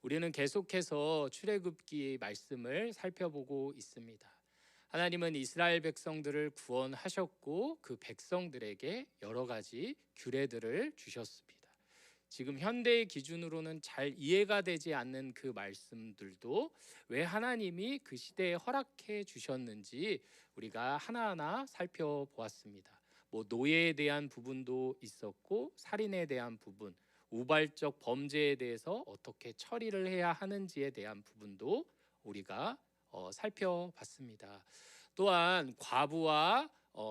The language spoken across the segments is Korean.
우리는 계속해서 출애굽기 말씀을 살펴보고 있습니다. 하나님은 이스라엘 백성들을 구원하셨고 그 백성들에게 여러 가지 규례들을 주셨습니다. 지금 현대의 기준으로는 잘 이해가 되지 않는 그 말씀들도 왜 하나님이 그 시대에 허락해 주셨는지 우리가 하나하나 살펴보았습니다. 노예에 대한 부분도 있었고 살인에 대한 부분, 우발적 범죄에 대해서 어떻게 처리를 해야 하는지에 대한 부분도 우리가 살펴봤습니다. 또한 과부와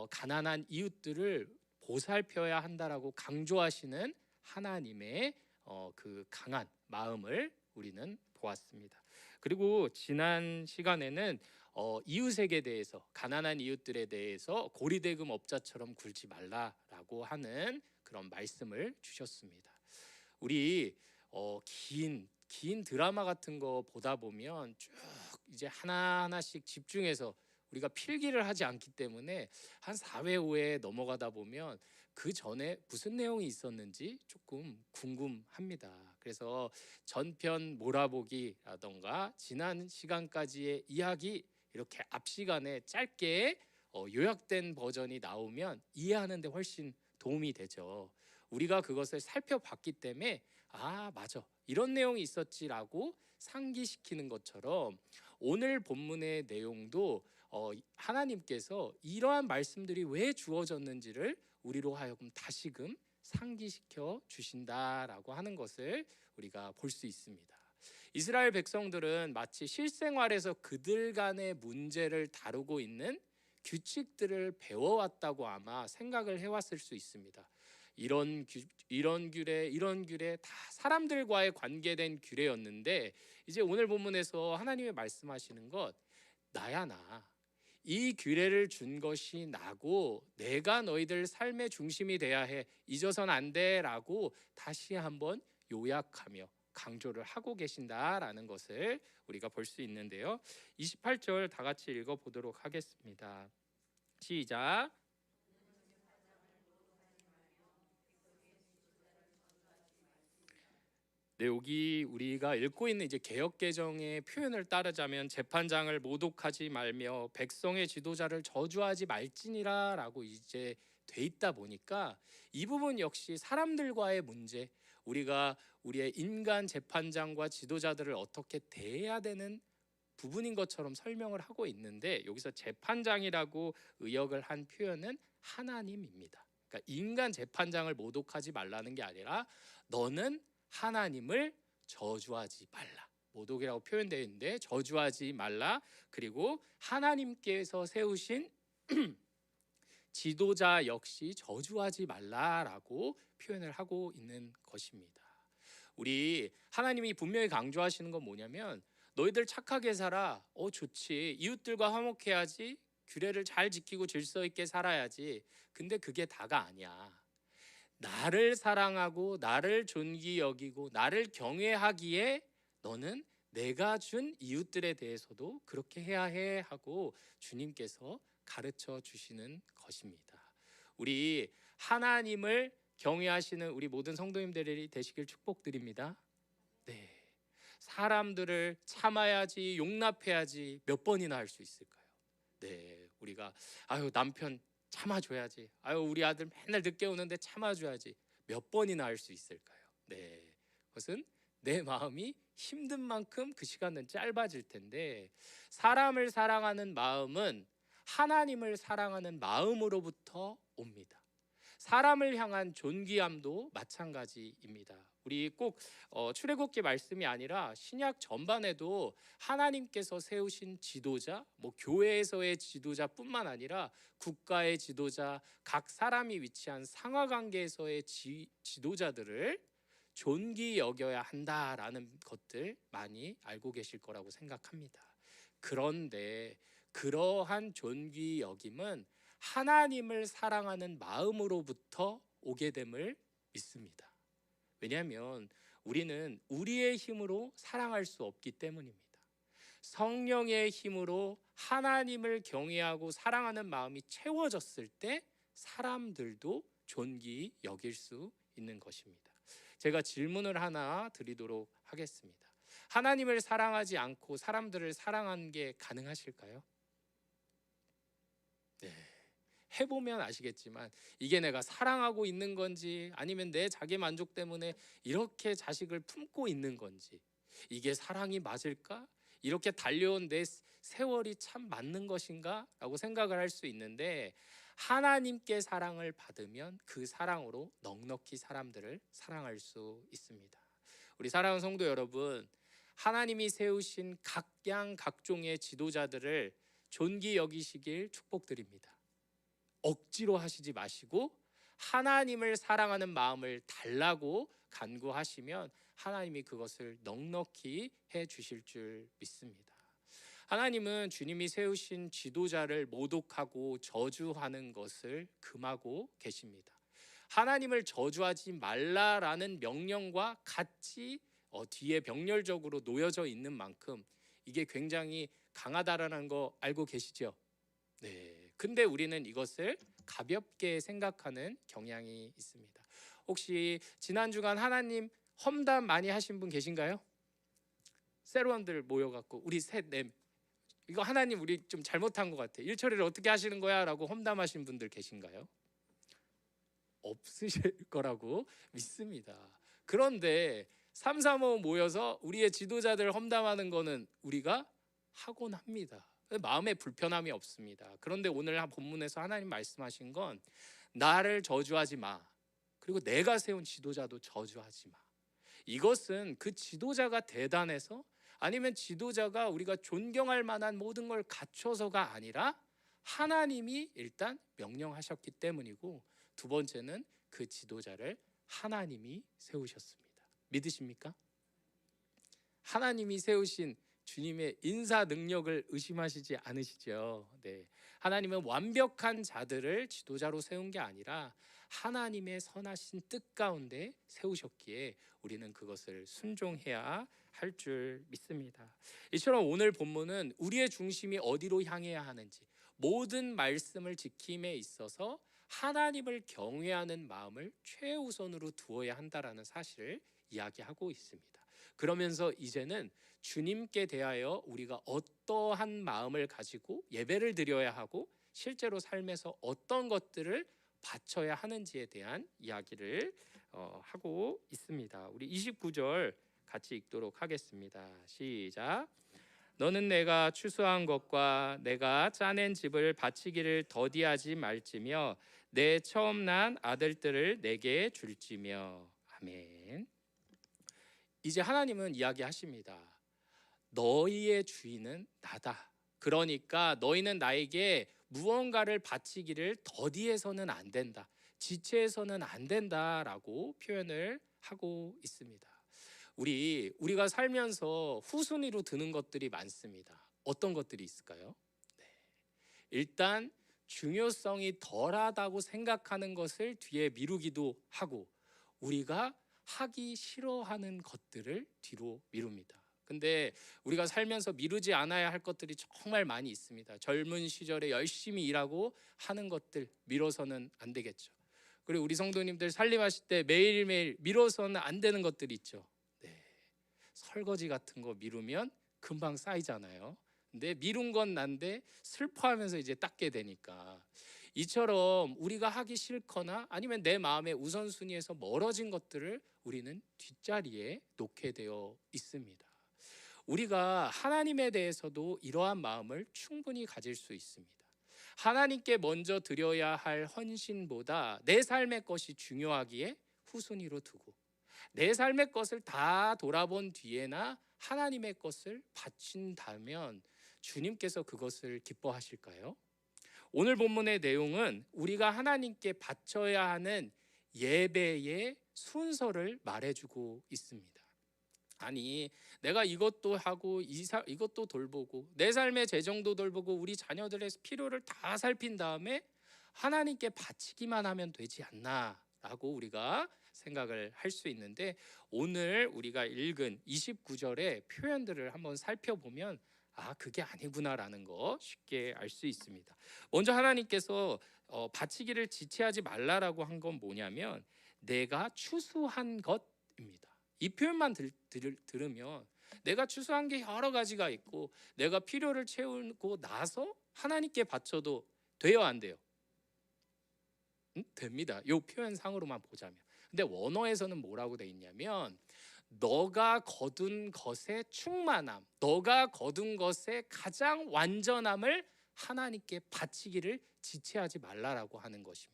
가난한 이웃들을 보살펴야 한다라고 강조하시는 하나님의 그 강한 마음을 우리는 보았습니다. 그리고 지난 시간에는 이웃에게 대해서, 가난한 이웃들에 대해서 고리대금 업자처럼 굴지 말라라고 하는 그런 말씀을 주셨습니다. 우리 긴 드라마 같은 거 보다 보면 쭉 이제 하나하나씩 집중해서 우리가 필기를 하지 않기 때문에 한 4회 5회 넘어가다 보면 그 전에 무슨 내용이 있었는지 조금 궁금합니다. 그래서 전편 몰아보기라던가 지난 시간까지의 이야기 이렇게 앞 시간에 짧게 요약된 버전이 나오면 이해하는 데 훨씬 도움이 되죠. 우리가 그것을 살펴봤기 때문에 맞아, 이런 내용이 있었지라고 상기시키는 것처럼 오늘 본문의 내용도 하나님께서 이러한 말씀들이 왜 주어졌는지를 우리로 하여금 다시금 상기시켜 주신다라고 하는 것을 우리가 볼 수 있습니다. 이스라엘 백성들은 마치 실생활에서 그들 간의 문제를 다루고 있는 규칙들을 배워왔다고 아마 생각을 해왔을 수 있습니다. 이런 규례 다 사람들과의 관계된 규례였는데 이제 오늘 본문에서 하나님이 말씀하시는 것, 나야 나. 이 규례를 준 것이 나고 내가 너희들 삶의 중심이 돼야 해. 잊어선 안 돼라고 다시 한번 요약하며 강조를 하고 계신다라는 것을 우리가 볼 수 있는데요. 28절 다 같이 읽어보도록 하겠습니다. 시작. 네, 여기 우리가 읽고 있는 이제 개역개정의 표현을 따르자면 재판장을 모독하지 말며 백성의 지도자를 저주하지 말지니라라고 이제 돼 있다 보니까 이 부분 역시 사람들과의 문제, 우리가 우리의 인간 재판장과 지도자들을 어떻게 대해야 되는 부분인 것처럼 설명을 하고 있는데 여기서 재판장이라고 의역을 한 표현은 하나님입니다. 그러니까 인간 재판장을 모독하지 말라는 게 아니라 너는 하나님을 저주하지 말라. 모독이라고 표현되어 있는데 저주하지 말라. 그리고 하나님께서 세우신 지도자 역시 저주하지 말라라고 표현을 하고 있는 것입니다. 우리 하나님이 분명히 강조하시는 건 뭐냐면 너희들 착하게 살아. 좋지. 이웃들과 화목해야지. 규례를 잘 지키고 질서 있게 살아야지. 근데 그게 다가 아니야. 나를 사랑하고 나를 존귀 여기고 나를 경외하기에 너는 내가 준 이웃들에 대해서도 그렇게 해야 해 하고 주님께서 가르쳐 주시는 것입니다. 우리 하나님을 경외하시는 우리 모든 성도님들이 되시길 축복드립니다. 네. 사람들을 참아야지, 용납해야지 몇 번이나 할 수 있을까요? 네. 우리가 남편 참아줘야지. 우리 아들 맨날 늦게 오는데 참아줘야지. 몇 번이나 할 수 있을까요? 네. 그것은 내 마음이 힘든 만큼 그 시간은 짧아질 텐데 사람을 사랑하는 마음은 하나님을 사랑하는 마음으로부터 옵니다. 사람을 향한 존귀함도 마찬가지입니다. 우리 꼭 출애굽기 말씀이 아니라 신약 전반에도 하나님께서 세우신 지도자, 교회에서의 지도자뿐만 아니라 국가의 지도자, 각 사람이 위치한 상하관계에서의 지도자들을 존귀 여겨야 한다라는 것들 많이 알고 계실 거라고 생각합니다. 그런데 그러한 존귀 여김은 하나님을 사랑하는 마음으로부터 오게 됨을 믿습니다. 왜냐하면 우리는 우리의 힘으로 사랑할 수 없기 때문입니다. 성령의 힘으로 하나님을 경외하고 사랑하는 마음이 채워졌을 때 사람들도 존귀 여길 수 있는 것입니다. 제가 질문을 하나 드리도록 하겠습니다. 하나님을 사랑하지 않고 사람들을 사랑하는 게 가능하실까요? 네. 해보면 아시겠지만 이게 내가 사랑하고 있는 건지 아니면 내 자기 만족 때문에 이렇게 자식을 품고 있는 건지, 이게 사랑이 맞을까? 이렇게 달려온 내 세월이 참 맞는 것인가? 라고 생각을 할 수 있는데, 하나님께 사랑을 받으면 그 사랑으로 넉넉히 사람들을 사랑할 수 있습니다. 우리 사랑하는 성도 여러분, 하나님이 세우신 각양 각종의 지도자들을 존귀 여기시길 축복드립니다. 억지로 하시지 마시고 하나님을 사랑하는 마음을 달라고 간구하시면 하나님이 그것을 넉넉히 해 주실 줄 믿습니다. 하나님은 주님이 세우신 지도자를 모독하고 저주하는 것을 금하고 계십니다. 하나님을 저주하지 말라라는 명령과 같이 뒤에 병렬적으로 놓여져 있는 만큼 이게 굉장히 강하다라는 거 알고 계시죠? 네. 근데 우리는 이것을 가볍게 생각하는 경향이 있습니다. 혹시 지난 주간 하나님 험담 많이 하신 분 계신가요? 세로원들 모여갖고 우리 이거 하나님 우리 좀 잘못한 것 같아, 일 처리를 어떻게 하시는 거야? 라고 험담하신 분들 계신가요? 없으실 거라고 믿습니다. 그런데 3, 4, 5 모여서 우리의 지도자들 험담하는 거는 우리가 하곤 합니다. 마음에 불편함이 없습니다. 그런데 오늘 본문에서 하나님 말씀하신 건 나를 저주하지 마, 그리고 내가 세운 지도자도 저주하지 마. 이것은 그 지도자가 대단해서 아니면 지도자가 우리가 존경할 만한 모든 걸 갖춰서가 아니라 하나님이 일단 명령하셨기 때문이고, 두 번째는 그 지도자를 하나님이 세우셨습니다. 믿으십니까? 하나님이 세우신 주님의 인사 능력을 의심하시지 않으시죠? 네. 하나님은 완벽한 자들을 지도자로 세운 게 아니라 하나님의 선하신 뜻 가운데 세우셨기에 우리는 그것을 순종해야 할 줄 믿습니다. 이처럼 오늘 본문은 우리의 중심이 어디로 향해야 하는지, 모든 말씀을 지킴에 있어서 하나님을 경외하는 마음을 최우선으로 두어야 한다라는 사실을 이야기하고 있습니다. 그러면서 이제는 주님께 대하여 우리가 어떠한 마음을 가지고 예배를 드려야 하고 실제로 삶에서 어떤 것들을 바쳐야 하는지에 대한 이야기를 하고 있습니다. 우리 29절 같이 읽도록 하겠습니다. 시작. 너는 내가 추수한 것과 내가 짜낸 집을 바치기를 더디하지 말지며 내 처음 난 아들들을 내게 줄지며. 아멘. 이제 하나님은 이야기하십니다. 너희의 주인은 나다. 그러니까 너희는 나에게 무언가를 바치기를 더디해서는 안 된다, 지체해서는 안 된다라고 표현을 하고 있습니다. 우리가 살면서 후순위로 드는 것들이 많습니다. 어떤 것들이 있을까요? 네. 일단 중요성이 덜하다고 생각하는 것을 뒤에 미루기도 하고, 우리가 하기 싫어하는 것들을 뒤로 미룹니다. 근데 우리가 살면서 미루지 않아야 할 것들이 정말 많이 있습니다. 젊은 시절에 열심히 일하고 하는 것들 미뤄서는 안 되겠죠. 그리고 우리 성도님들 살림하실 때 매일매일 미뤄서는 안 되는 것들이 있죠. 네. 설거지 같은 거 미루면 금방 쌓이잖아요. 근데 미룬 건 난데 슬퍼하면서 이제 닦게 되니까, 이처럼 우리가 하기 싫거나 아니면 내 마음의 우선순위에서 멀어진 것들을 우리는 뒷자리에 놓게 되어 있습니다. 우리가 하나님에 대해서도 이러한 마음을 충분히 가질 수 있습니다. 하나님께 먼저 드려야 할 헌신보다 내 삶의 것이 중요하기에 후순위로 두고, 내 삶의 것을 다 돌아본 뒤에나 하나님의 것을 바친다면 주님께서 그것을 기뻐하실까요? 오늘 본문의 내용은 우리가 하나님께 바쳐야 하는 예배의 순서를 말해주고 있습니다. 아니, 내가 이것도 하고 이것도 돌보고 내 삶의 재정도 돌보고 우리 자녀들의 필요를 다 살핀 다음에 하나님께 바치기만 하면 되지 않나 라고 우리가 생각을 할 수 있는데, 오늘 우리가 읽은 29절의 표현들을 한번 살펴보면 그게 아니구나라는 거 쉽게 알 수 있습니다. 먼저 하나님께서 바치기를 지체하지 말라라고 한 건 뭐냐면 내가 추수한 것입니다. 이 표현만 들으면 내가 추수한 게 여러 가지가 있고 내가 필요를 채우고 나서 하나님께 바쳐도 돼요, 안 돼요? 됩니다. 이 표현상으로만 보자면. 근데 원어에서는 뭐라고 돼 있냐면 너가 거둔 것의 충만함, 너가 거둔 것의 가장 완전함을 하나님께 바치기를 지체하지 말라라고 하는 것입니다.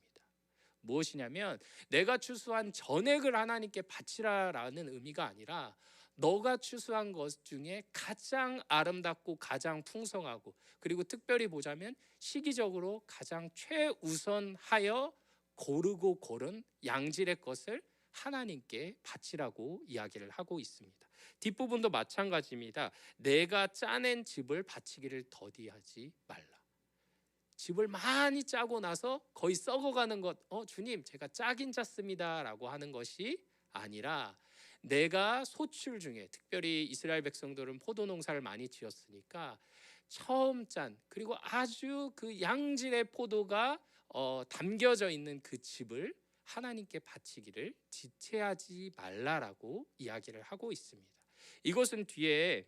무엇이냐면 내가 추수한 전액을 하나님께 바치라라는 의미가 아니라 너가 추수한 것 중에 가장 아름답고 가장 풍성하고 그리고 특별히 보자면 시기적으로 가장 최우선하여 고르고 고른 양질의 것을 하나님께 바치라고 이야기를 하고 있습니다. 뒷부분도 마찬가지입니다. 내가 짜낸 즙을 바치기를 더디하지 말라. 즙을 많이 짜고 나서 거의 썩어가는 것, 주님 제가 짜긴 짰습니다 라고 하는 것이 아니라 내가 소출 중에, 특별히 이스라엘 백성들은 포도 농사를 많이 지었으니까 처음 짠 그리고 아주 그 양질의 포도가 담겨져 있는 그 즙을 하나님께 바치기를 지체하지 말라라고 이야기를 하고 있습니다. 이것은 뒤에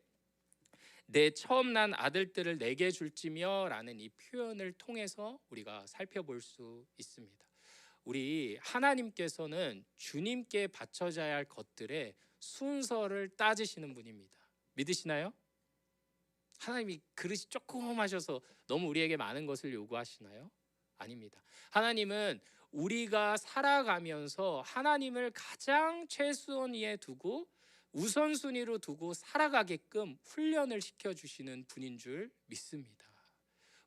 내 처음 난 아들들을 내게 줄지며 라는 이 표현을 통해서 우리가 살펴볼 수 있습니다. 우리 하나님께서는 주님께 바쳐져야 할 것들의 순서를 따지시는 분입니다. 믿으시나요? 하나님이 그릇이 조그마셔서 너무 우리에게 많은 것을 요구하시나요? 아닙니다. 하나님은 우리가 살아가면서 하나님을 가장 최우선위에 두고 우선순위로 두고 살아가게끔 훈련을 시켜주시는 분인 줄 믿습니다.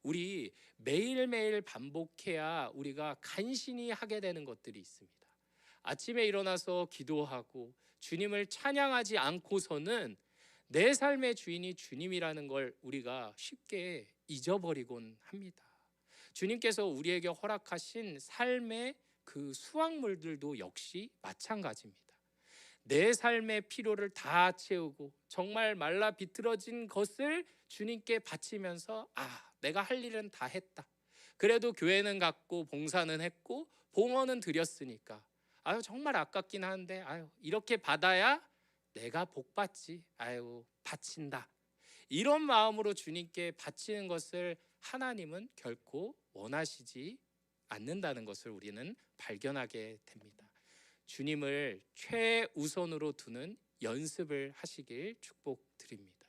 우리 매일매일 반복해야 우리가 간신히 하게 되는 것들이 있습니다. 아침에 일어나서 기도하고 주님을 찬양하지 않고서는 내 삶의 주인이 주님이라는 걸 우리가 쉽게 잊어버리곤 합니다. 주님께서 우리에게 허락하신 삶의 그 수확물들도 역시 마찬가지입니다. 내 삶의 필요를 다 채우고 정말 말라 비틀어진 것을 주님께 바치면서 내가 할 일은 다 했다. 그래도 교회는 갔고 봉사는 했고 봉헌은 드렸으니까 정말 아깝긴 한데 이렇게 받아야 내가 복 받지. 바친다. 이런 마음으로 주님께 바치는 것을 하나님은 결코 원하시지 않는다는 것을 우리는 발견하게 됩니다. 주님을 최우선으로 두는 연습을 하시길 축복드립니다.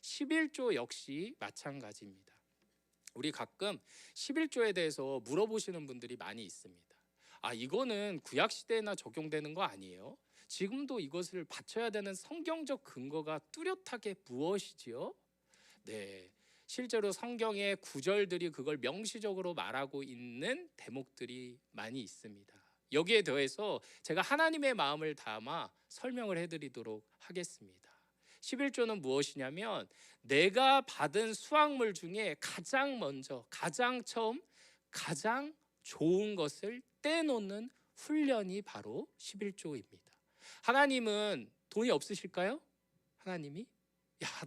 11조 역시 마찬가지입니다. 우리 가끔 11조에 대해서 물어보시는 분들이 많이 있습니다. 이거는 구약시대에나 적용되는 거 아니에요? 지금도 이것을 바쳐야 되는 성경적 근거가 뚜렷하게 무엇이지요? 네, 실제로 성경의 구절들이 그걸 명시적으로 말하고 있는 대목들이 많이 있습니다. 여기에 더해서 제가 하나님의 마음을 담아 설명을 해드리도록 하겠습니다. 11조는 무엇이냐면 내가 받은 수확물 중에 가장 먼저, 가장 처음, 가장 좋은 것을 떼놓는 훈련이 바로 11조입니다. 하나님은 돈이 없으실까요? 하나님이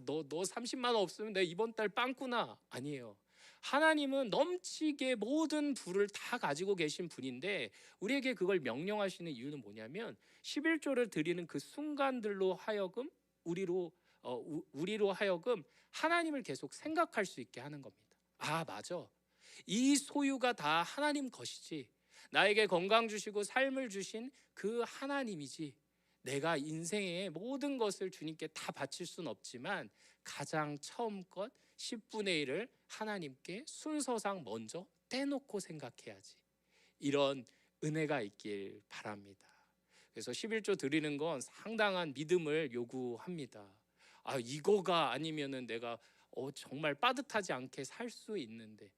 너 30만 원 없으면 내 이번 달 빵꾸나. 아니에요. 하나님은 넘치게 모든 부를 다 가지고 계신 분인데 우리에게 그걸 명령하시는 이유는 뭐냐면 11조를 드리는 그 순간들로 하여금 우리로 하여금 하나님을 계속 생각할 수 있게 하는 겁니다. 맞아. 이 소유가 다 하나님 것이지. 나에게 건강 주시고 삶을 주신 그 하나님이지. 내가 인생의 모든 것을 주님께 다 바칠 수는 없지만 가장 처음 것 10분의 1을 하나님께 순서상 먼저 떼놓고 생각해야지. 이런 은혜가 있길 바랍니다. 그래서 11조 드리는 건 상당한 믿음을 요구합니다. 이거가 아니면은 내가 정말 빠듯하지 않게 살 수 있는데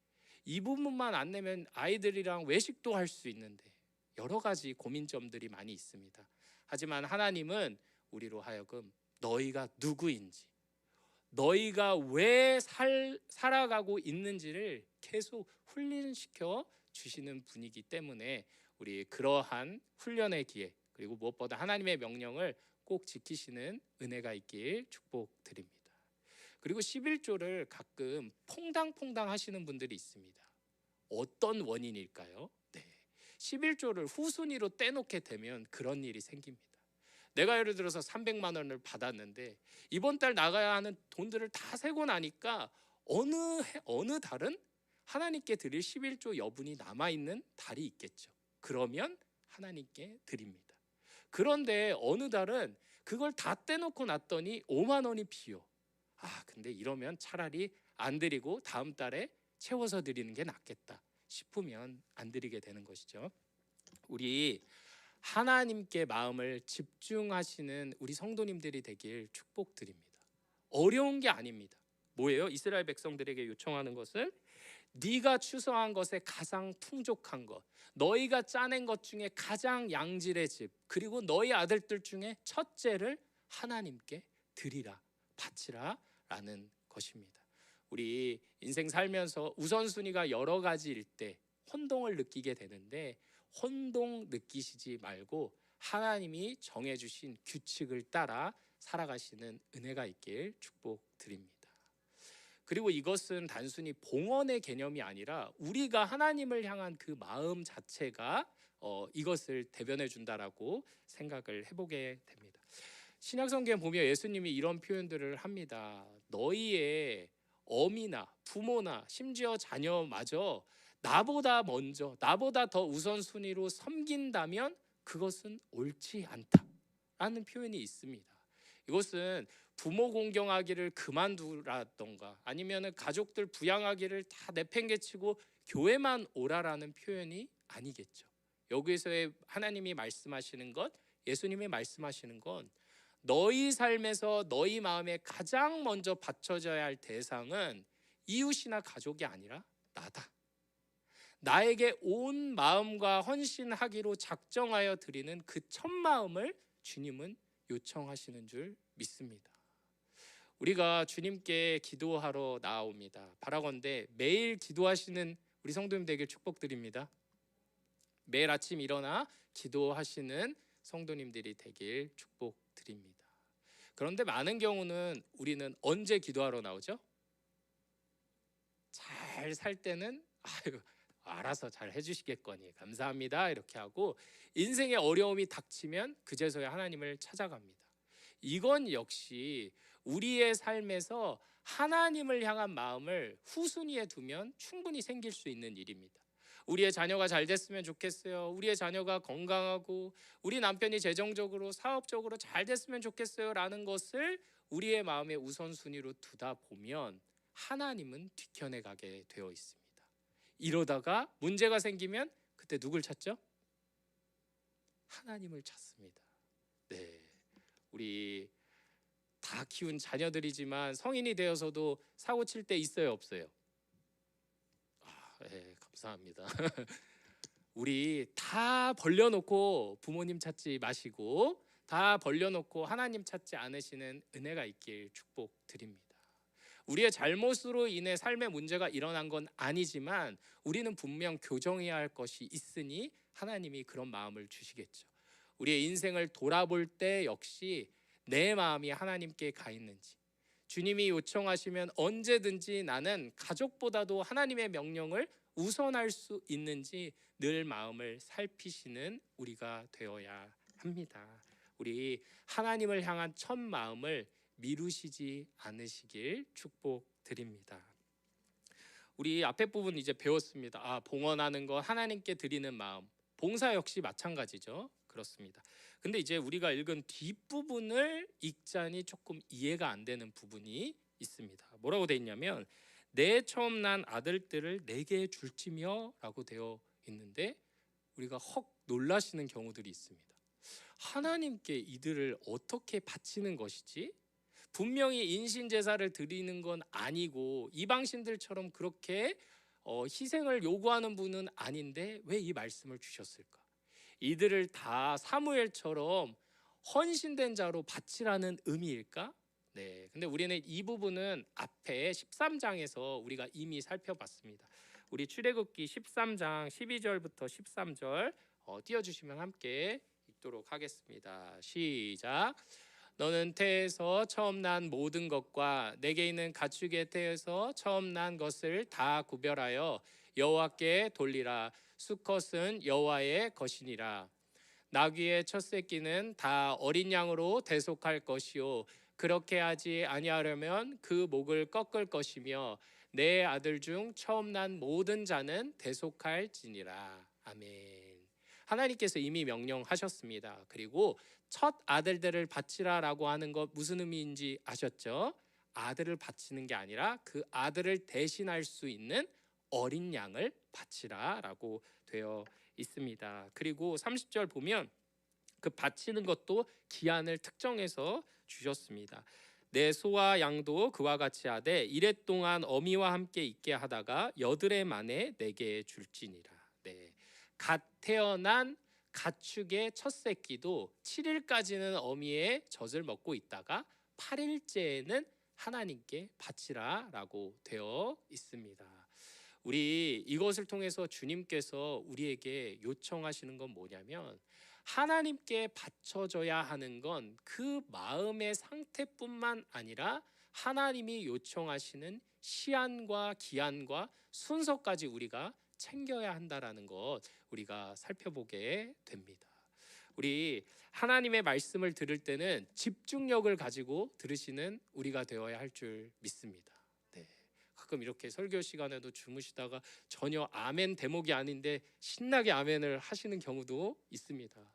이 부분만 안 내면 아이들이랑 외식도 할 수 있는데 여러 가지 고민점들이 많이 있습니다. 하지만 하나님은 우리로 하여금 너희가 누구인지, 너희가 왜 살아가고 있는지를 계속 훈련시켜 주시는 분이기 때문에 우리 그러한 훈련의 기회, 그리고 무엇보다 하나님의 명령을 꼭 지키시는 은혜가 있길 축복드립니다. 그리고 11조를 가끔 퐁당퐁당 하시는 분들이 있습니다. 어떤 원인일까요? 11조를 후순위로 떼놓게 되면 그런 일이 생깁니다. 내가 예를 들어서 300만 원을 받았는데 이번 달 나가야 하는 돈들을 다 세고 나니까 어느 달은 하나님께 드릴 11조 여분이 남아있는 달이 있겠죠. 그러면 하나님께 드립니다. 그런데 어느 달은 그걸 다 떼놓고 났더니 5만 원이 비어. 근데 이러면 차라리 안 드리고 다음 달에 채워서 드리는 게 낫겠다 싶으면 안 드리게 되는 것이죠. 우리 하나님께 마음을 집중하시는 우리 성도님들이 되길 축복드립니다. 어려운 게 아닙니다. 뭐예요? 이스라엘 백성들에게 요청하는 것은 네가 추수한 것에 가장 풍족한 것, 너희가 짜낸 것 중에 가장 양질의 집, 그리고 너희 아들들 중에 첫째를 하나님께 드리라, 바치라 라는 것입니다. 우리 인생 살면서 우선순위가 여러 가지일 때 혼동을 느끼게 되는데, 혼동 느끼시지 말고 하나님이 정해주신 규칙을 따라 살아가시는 은혜가 있길 축복드립니다. 그리고 이것은 단순히 봉헌의 개념이 아니라 우리가 하나님을 향한 그 마음 자체가 이것을 대변해 준다라고 생각을 해보게 됩니다. 신약성경에 보면 예수님이 이런 표현들을 합니다. 너희의 어미나 부모나 심지어 자녀마저 나보다 먼저, 나보다 더 우선순위로 섬긴다면 그것은 옳지 않다라는 표현이 있습니다. 이것은 부모 공경하기를 그만두라던가 아니면 가족들 부양하기를 다 내팽개치고 교회만 오라라는 표현이 아니겠죠. 여기서의 하나님이 말씀하시는 것, 예수님이 말씀하시는 건 너희 삶에서 너희 마음에 가장 먼저 바쳐져야 할 대상은 이웃이나 가족이 아니라 나다. 나에게 온 마음과 헌신하기로 작정하여 드리는 그 첫 마음을 주님은 요청하시는 줄 믿습니다. 우리가 주님께 기도하러 나옵니다. 바라건대 매일 기도하시는 우리 성도님 되길 축복드립니다. 매일 아침 일어나 기도하시는 성도님들이 되길 축복드립니다. 그런데 많은 경우는 우리는 언제 기도하러 나오죠? 잘 살 때는 알아서 잘 해주시겠거니 감사합니다 이렇게 하고, 인생의 어려움이 닥치면 그제서야 하나님을 찾아갑니다. 이건 역시 우리의 삶에서 하나님을 향한 마음을 후순위에 두면 충분히 생길 수 있는 일입니다. 우리의 자녀가 잘 됐으면 좋겠어요. 우리의 자녀가 건강하고 우리 남편이 재정적으로 사업적으로 잘 됐으면 좋겠어요 라는 것을 우리의 마음의 우선순위로 두다 보면 하나님은 뒤편에 가게 되어 있습니다. 이러다가 문제가 생기면 그때 누굴 찾죠? 하나님을 찾습니다. 네, 우리 다 키운 자녀들이지만 성인이 되어서도 사고 칠 때 있어요, 없어요? 네, 감사합니다. 우리 다 벌려놓고 부모님 찾지 마시고 다 벌려놓고 하나님 찾지 않으시는 은혜가 있길 축복드립니다. 우리의 잘못으로 인해 삶의 문제가 일어난 건 아니지만 우리는 분명 교정해야 할 것이 있으니 하나님이 그런 마음을 주시겠죠. 우리의 인생을 돌아볼 때 역시 내 마음이 하나님께 가 있는지, 주님이 요청하시면 언제든지 나는 가족보다도 하나님의 명령을 우선할 수 있는지 늘 마음을 살피시는 우리가 되어야 합니다. 우리 하나님을 향한 첫 마음을 미루시지 않으시길 축복드립니다. 우리 앞에 부분 이제 배웠습니다. 봉헌하는 거, 하나님께 드리는 마음, 봉사 역시 마찬가지죠. 그렇습니다. 근데 이제 우리가 읽은 뒷부분을 읽자니 조금 이해가 안 되는 부분이 있습니다. 뭐라고 돼 있냐면 내 처음 난 아들들을 내게 줄지며 라고 되어 있는데 우리가 헉 놀라시는 경우들이 있습니다. 하나님께 이들을 어떻게 바치는 것이지? 분명히 인신제사를 드리는 건 아니고 이방신들처럼 그렇게 희생을 요구하는 분은 아닌데 왜 이 말씀을 주셨을까? 이들을 다 사무엘처럼 헌신된 자로 바치라는 의미일까? 네, 근데 우리는 이 부분은 앞에 13장에서 우리가 이미 살펴봤습니다. 우리 출애굽기 13장 12절부터 13절 띄워주시면 함께 읽도록 하겠습니다. 시작. 너는 태에서 처음 난 모든 것과 내게 있는 가축의 태에서 처음 난 것을 다 구별하여 여호와께 돌리라. 수컷은 여호와의 것이니라. 나귀의 첫 새끼는 다 어린 양으로 대속할 것이요 그렇게 하지 아니하려면 그 목을 꺾을 것이며 내 아들 중 처음 난 모든 자는 대속할지니라. 아멘. 하나님께서 이미 명령하셨습니다. 그리고 첫 아들들을 바치라라고 하는 것 무슨 의미인지 아셨죠? 아들을 바치는 게 아니라 그 아들을 대신할 수 있는 어린 양을 바치라라고 되어 있습니다. 그리고 30절 보면 그 바치는 것도 기한을 특정해서 주셨습니다. 내 소와 양도 그와 같이 하되 이레 동안 어미와 함께 있게 하다가 여드레 만에 내게 줄지니라. 네. 갓 태어난 가축의 첫 새끼도 7일까지는 어미의 젖을 먹고 있다가 8일째에는 하나님께 바치라라고 되어 있습니다. 우리 이것을 통해서 주님께서 우리에게 요청하시는 건 뭐냐면 하나님께 바쳐져야 하는 건 그 마음의 상태뿐만 아니라 하나님이 요청하시는 시한과 기한과 순서까지 우리가 챙겨야 한다라는 것 우리가 살펴보게 됩니다. 우리 하나님의 말씀을 들을 때는 집중력을 가지고 들으시는 우리가 되어야 할 줄 믿습니다. 네. 가끔 이렇게 설교 시간에도 주무시다가 전혀 아멘 대목이 아닌데 신나게 아멘을 하시는 경우도 있습니다.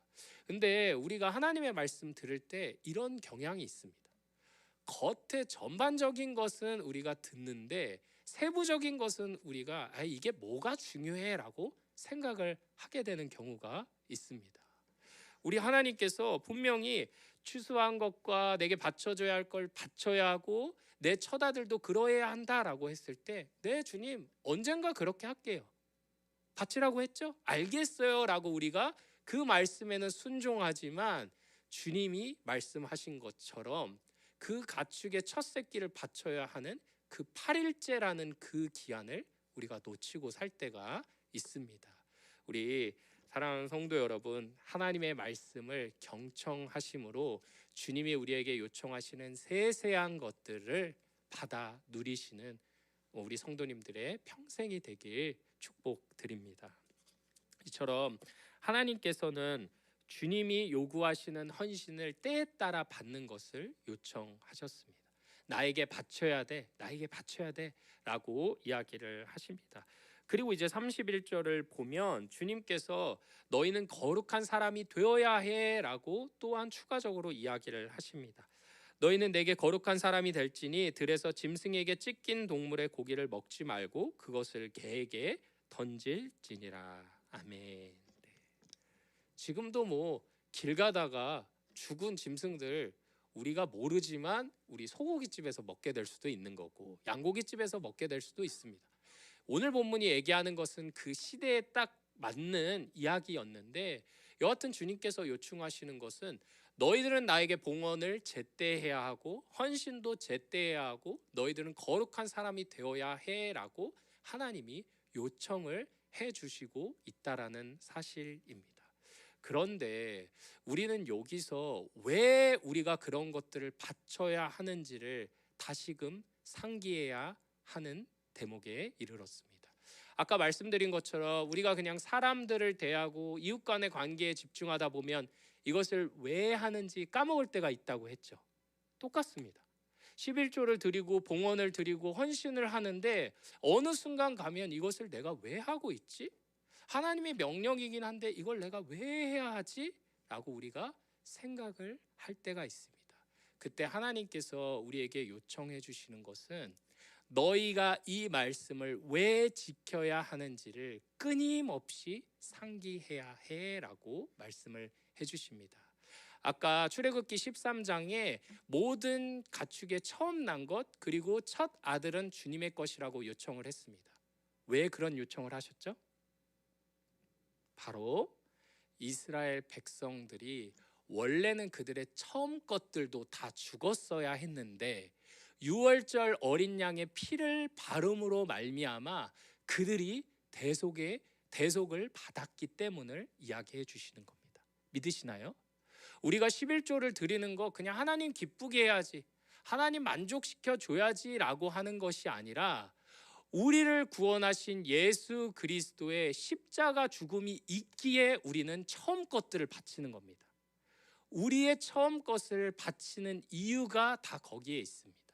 근데 우리가 하나님의 말씀 들을 때 이런 경향이 있습니다. 겉에 전반적인 것은 우리가 듣는데 세부적인 것은 우리가 이게 뭐가 중요해라고 생각을 하게 되는 경우가 있습니다. 우리 하나님께서 분명히 추수한 것과 내게 바쳐줘야 할 걸 바쳐야 하고 내 처자들도 그러해야 한다라고 했을 때 네 주님 언젠가 그렇게 할게요. 바치라고 했죠? 알겠어요 라고 우리가 그 말씀에는 순종하지만 주님이 말씀하신 것처럼 그 가축의 첫 새끼를 바쳐야 하는 그 8일째라는 그 기한을 우리가 놓치고 살 때가 있습니다. 우리 사랑하는 성도 여러분, 하나님의 말씀을 경청하심으로 주님이 우리에게 요청하시는 세세한 것들을 받아 누리시는 우리 성도님들의 평생이 되길 축복드립니다. 이처럼 하나님께서는 주님이 요구하시는 헌신을 때에 따라 받는 것을 요청하셨습니다. 나에게 바쳐야 돼, 나에게 바쳐야 돼 라고 이야기를 하십니다. 그리고 이제 31절을 보면 주님께서 너희는 거룩한 사람이 되어야 해 라고 또한 추가적으로 이야기를 하십니다. 너희는 내게 거룩한 사람이 될지니 들에서 짐승에게 찢긴 동물의 고기를 먹지 말고 그것을 개에게 던질지니라. 아멘. 네. 지금도 길 가다가 죽은 짐승들 우리가 모르지만 우리 소고기집에서 먹게 될 수도 있는 거고 양고기집에서 먹게 될 수도 있습니다. 오늘 본문이 얘기하는 것은 그 시대에 딱 맞는 이야기였는데 여하튼 주님께서 요청하시는 것은 너희들은 나에게 봉헌을 제때해야 하고 헌신도 제때해야 하고 너희들은 거룩한 사람이 되어야 해라고 하나님이 요청을 해주시고 있다라는 사실입니다. 그런데 우리는 여기서 왜 우리가 그런 것들을 바쳐야 하는지를 다시금 상기해야 하는 대목에 이르렀습니다. 아까 말씀드린 것처럼 우리가 그냥 사람들을 대하고 이웃 간의 관계에 집중하다 보면 이것을 왜 하는지 까먹을 때가 있다고 했죠. 똑같습니다. 11조를 드리고 봉헌을 드리고 헌신을 하는데 어느 순간 가면 이것을 내가 왜 하고 있지? 하나님의 명령이긴 한데 이걸 내가 왜 해야 하지? 라고 우리가 생각을 할 때가 있습니다. 그때 하나님께서 우리에게 요청해 주시는 것은 너희가 이 말씀을 왜 지켜야 하는지를 끊임없이 상기해야 해라고 말씀을 해주십니다. 아까 출애굽기 13장에 모든 가축의 처음 난 것 그리고 첫 아들은 주님의 것이라고 요청을 했습니다. 왜 그런 요청을 하셨죠? 바로 이스라엘 백성들이 원래는 그들의 처음 것들도 다 죽었어야 했는데 유월절 어린 양의 피를 바름으로 말미암아 그들이 대속을 받았기 때문을 이야기해 주시는 겁니다. 믿으시나요? 우리가 11조를 드리는 거 그냥 하나님 기쁘게 해야지, 하나님 만족시켜 줘야지라고 하는 것이 아니라 우리를 구원하신 예수 그리스도의 십자가 죽음이 있기에 우리는 처음 것들을 바치는 겁니다. 우리의 처음 것을 바치는 이유가 다 거기에 있습니다.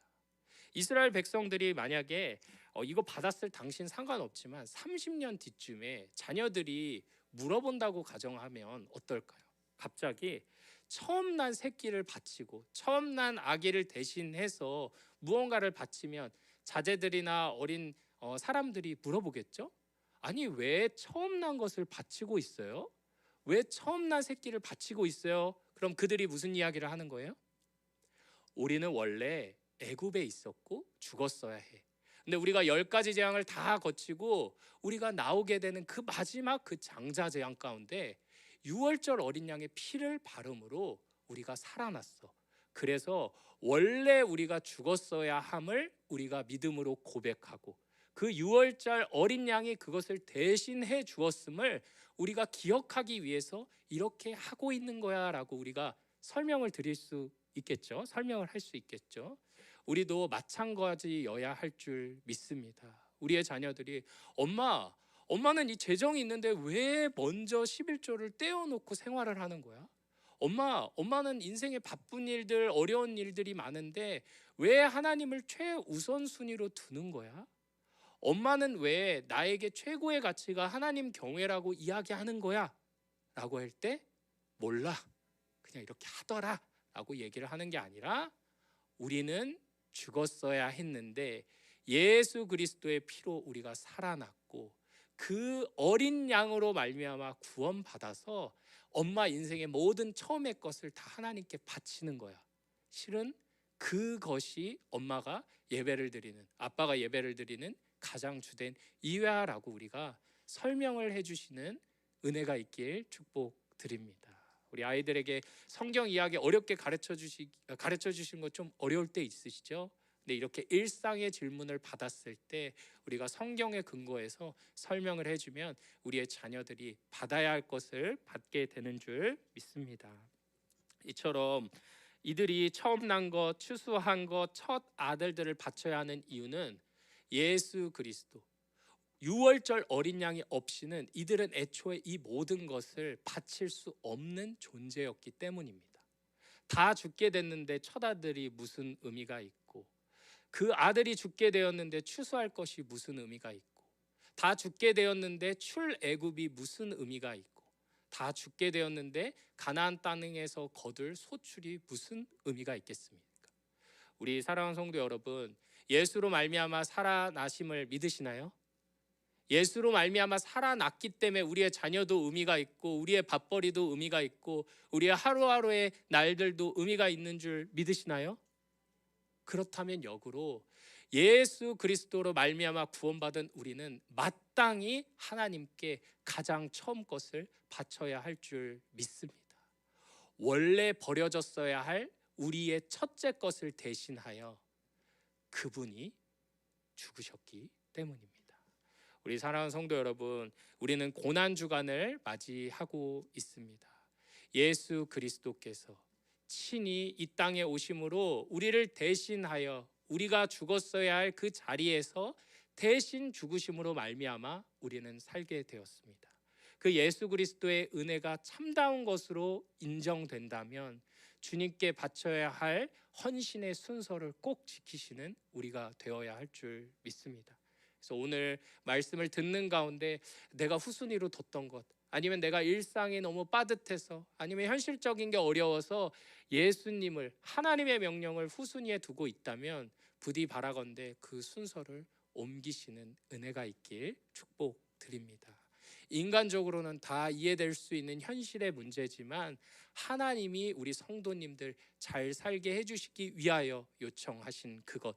이스라엘 백성들이 만약에 이거 받았을 당신 상관없지만 30년 뒤쯤에 자녀들이 물어본다고 가정하면 어떨까요? 갑자기 처음 난 새끼를 바치고 처음 난 아기를 대신해서 무언가를 바치면 자제들이나 어린 사람들이 물어보겠죠? 아니, 왜 처음 난 것을 바치고 있어요? 왜 처음 난 새끼를 바치고 있어요? 그럼 그들이 무슨 이야기를 하는 거예요? 우리는 원래 애굽에 있었고 죽었어야 해. 근데 우리가 10가지 재앙을 다 거치고 우리가 나오게 되는 그 마지막 그 장자 재앙 가운데 6월절 어린 양의 피를 바름으로 우리가 살아났어. 그래서 원래 우리가 죽었어야 함을 우리가 믿음으로 고백하고 그 6월절 어린 양이 그것을 대신해 주었음을 우리가 기억하기 위해서 이렇게 하고 있는 거야 라고 우리가 설명을 드릴 수 있겠죠. 설명을 할 수 있겠죠. 우리도 마찬가지여야 할 줄 믿습니다. 우리의 자녀들이 엄마는 이 재정이 있는데 왜 먼저 11조를 떼어놓고 생활을 하는 거야? 엄마는 인생에 바쁜 일들, 어려운 일들이 많은데 왜 하나님을 최우선순위로 두는 거야? 엄마는 왜 나에게 최고의 가치가 하나님 경외라고 이야기하는 거야? 라고 할 때 몰라, 그냥 이렇게 하더라 라고 얘기를 하는 게 아니라 우리는 죽었어야 했는데 예수 그리스도의 피로 우리가 살아났고 그 어린 양으로 말미암아 구원받아서 엄마 인생의 모든 처음의 것을 다 하나님께 바치는 거야. 실은 그것이 엄마가 예배를 드리는, 아빠가 예배를 드리는 가장 주된 이유야라고 우리가 설명을 해주시는 은혜가 있길 축복드립니다. 우리 아이들에게 성경 이야기 어렵게 가르쳐 주시는 거 좀 어려울 때 있으시죠? 근데 이렇게 일상의 질문을 받았을 때 우리가 성경에 근거해서 설명을 해주면 우리의 자녀들이 받아야 할 것을 받게 되는 줄 믿습니다. 이처럼 이들이 처음 난 것, 추수한 것, 첫 아들들을 바쳐야 하는 이유는 예수 그리스도 6월절 어린 양이 없이는 이들은 애초에 이 모든 것을 바칠 수 없는 존재였기 때문입니다. 다 죽게 됐는데 첫 아들이 무슨 의미가 있고 그 아들이 죽게 되었는데 추수할 것이 무슨 의미가 있고 다 죽게 되었는데 출애굽이 무슨 의미가 있고 다 죽게 되었는데 가나안 땅에서 거둘 소출이 무슨 의미가 있겠습니까? 우리 사랑하는 성도 여러분, 예수로 말미암아 살아나심을 믿으시나요? 예수로 말미암아 살아났기 때문에 우리의 자녀도 의미가 있고 우리의 밥벌이도 의미가 있고 우리의 하루하루의 날들도 의미가 있는 줄 믿으시나요? 그렇다면 역으로 예수 그리스도로 말미암아 구원받은 우리는 마땅히 하나님께 가장 처음 것을 바쳐야 할 줄 믿습니다. 원래 버려졌어야 할 우리의 첫째 것을 대신하여 그분이 죽으셨기 때문입니다. 우리 사랑하는 성도 여러분, 우리는 고난 주간을 맞이하고 있습니다. 예수 그리스도께서 친히 이 땅에 오심으로 우리를 대신하여 우리가 죽었어야 할 그 자리에서 대신 죽으심으로 말미암아 우리는 살게 되었습니다. 그 예수 그리스도의 은혜가 참다운 것으로 인정된다면 주님께 바쳐야 할 헌신의 순서를 꼭 지키시는 우리가 되어야 할 줄 믿습니다. 그래서 오늘 말씀을 듣는 가운데 내가 후순위로 뒀던 것, 아니면 내가 일상이 너무 빠듯해서, 아니면 현실적인 게 어려워서 예수님을, 하나님의 명령을 후순위에 두고 있다면 부디 바라건대 그 순서를 옮기시는 은혜가 있길 축복드립니다. 인간적으로는 다 이해될 수 있는 현실의 문제지만 하나님이 우리 성도님들 잘 살게 해주시기 위하여 요청하신 그것,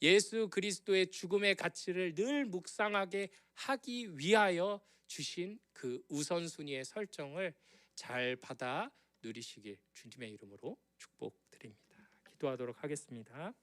예수 그리스도의 죽음의 가치를 늘 묵상하게 하기 위하여 주신 그 우선순위의 설정을 잘 받아 누리시길 주님의 이름으로 축복드립니다. 기도하도록 하겠습니다.